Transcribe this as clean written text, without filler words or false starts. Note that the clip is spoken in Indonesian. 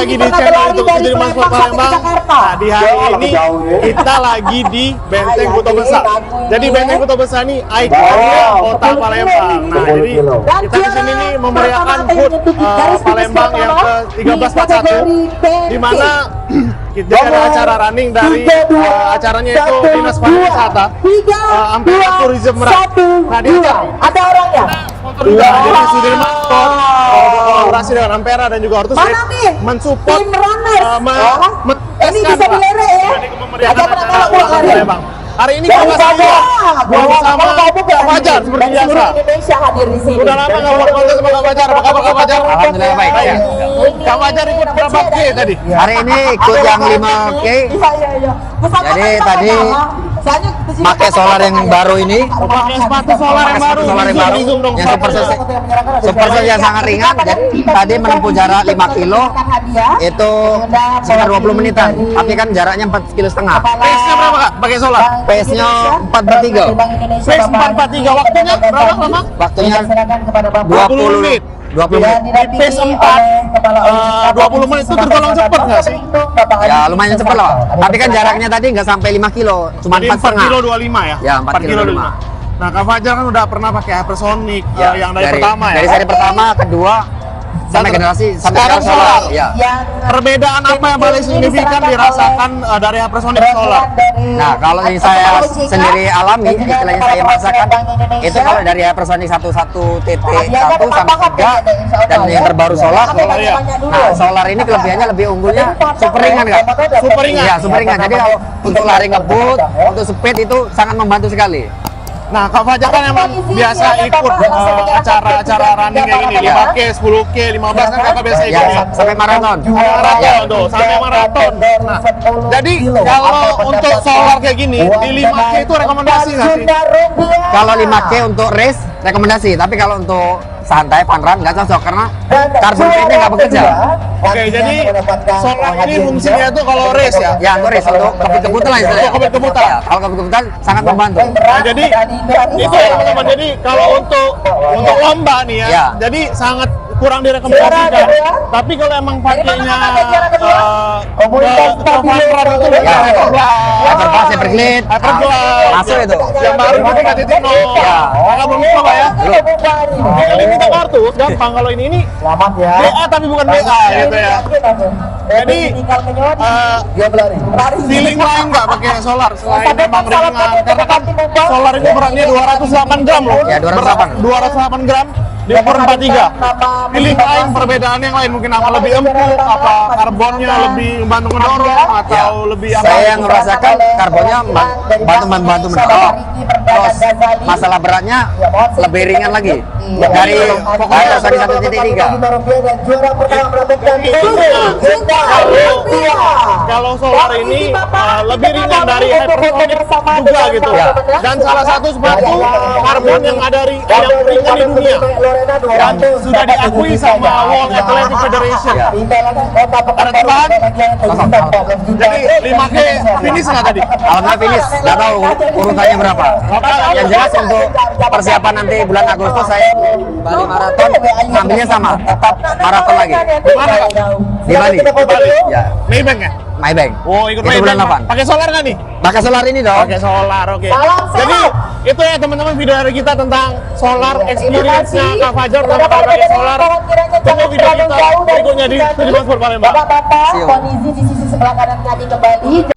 lagi di channel YouTube Sudirman Sport Palembang. Nah, di hari ini kita lagi di Benteng Kota Besar. Jadi Benteng Kota Besar ini ikonnya Kota Palembang. Nah, jadi kita di sini nih memeriahkan HUT Palembang yang ke-1341, di mana kita ada acara running dari acaranya itu Dinas Pariwisata, Ampera Tourism Merak. Nah, di ada orangnya. Jadi Sudirman Sport kolaborasi dengan Ampera dan juga Ortus mensupport Ini bisa dilerek ya. memeriahkan acara Palembang. Hari ini kita bersama Kak Fajar seperti biasa. Indonesia hadir di sini. Udah lama nggak buat konten sama Kak Fajar. Apa kabar Kak Fajar? Alhamdulillah baik. Ya. Kak Fajar ikut berapa K tadi? Hari ini ikut yang 5K. Iya. Jadi tadi pakai solar yang baru ini, Pakai sepatu solar yang baru. Di zoom dong. yang super set yang sangat ringan. Jadi tadi menempuh jarak 5 kilo itu sekitar 20 menitan. Tapi kan jaraknya 4,5 kilo. Pace-nya berapa Kak? Pakai solar? Pace-nya 4/3. Pace 443. Waktunya berapa lama? Waktunya 20 menit. 20 menit. Di pace 20 menit itu tergolong cepat nggak sih? Ya lumayan cepat lah. Tapi kan jaraknya tadi nggak sampai 5 kilo, cuma Jadi 4 kilo 25 ya? Ya, 4 kilo 25. Nah, Kak Fajar kan udah pernah pakai Hypersonic yang dari pertama ya? Dari seri pertama, kedua, sampai generasi sampai sekarang solar. Ya. Perbedaan apa yang paling signifikan dirasakan dari Hypersonic ke solar? Nah, kalau yang saya sendiri alami, istilahnya saya merasakan itu kalau dari Hypersonic 11TT1 sampai 3 dan yang terbaru solar. ya. Nah, solar ini kelebihannya lebih unggulnya super ringan kan? Super ringan? Iya, super ringan. Jadi kalau untuk lari ngebut, untuk speed itu sangat membantu sekali. Nah, Kak Fajar kan emang biasa ikut acara-acara running kayak gini, 5K, 10K, 15 kan Kakak biasa ikut ya? Sampai maraton. Maraton tuh, sampai maraton. Nah, jadi kalau untuk solar kayak gini, di 5K itu rekomendasi nggak sih? Kalau 5K untuk race rekomendasi, tapi kalau untuk santai fun run nggak cocok karena carbon plate-nya nggak bekerja. Oke, jadi solar ini fungsinya tuh kalau race ya? Ya, untuk race untuk kebut-kebutan lah istilahnya. Untuk kebut-kebutan. Ya, kalau kebut-kebutan sangat membantu. Nah, jadi itu ya teman-teman. Jadi kalau untuk lomba nih ya, Ya. jadi sangat kurang direkomendasikan. Tapi kalau emang pakainya Hyperfun itu Ya, Hyperpass, Hyperglide, masuk itu. yang baru itu 3.0. Ya. Kakak belum coba ya? Belum. Kalau minta kartu gampang, kalau ini Selamat ya. BA tapi bukan BA gitu ya. Jadi feeling lain nggak pakai solar selain memang ringan, karena kan solar itu beratnya 208 gram loh. Ya, 208. 208 gram diukur 43. Feeling lain, perbedaan yang lain mungkin apa lebih empuk, apa karbonnya lebih membantu mendorong atau lebih apa? Saya yang merasakan karbonnya membantu mendorong. Terus masalah beratnya lebih ringan lagi dari pokoknya dari 1.3. Kalau solar ini lebih ringan dari Hypersonic juga gitu. Ya. Dan salah satu sepatu karbon yang ringan di dunia dan sudah diakui sama World Athletic Federation. Ya. Ada tambahan? Jadi 5K finish nggak tadi? Alhamdulillah finish, nggak tahu urutannya berapa. Yang jelas untuk persiapan nanti bulan Agustus saya Bali Marathon ngambilnya sama, tetap maraton lagi. Mana? Di Bali. Di Bali? Ya, Maybank ya? Maybank. Oh, ikut Itu Maybank. bulan 8. Pakai solar nggak nih? Pakai solar ini dong. Pakai solar, oke. Salam Jadi sehat. itu ya teman-teman video dari kita tentang solar experience-nya Kak Fajar tentang pakai solar. Tunggu video kita berikutnya di Sudirman Sport Palembang. Bapak-bapak, See you. kondisi di sisi sebelah kanan kami kembali.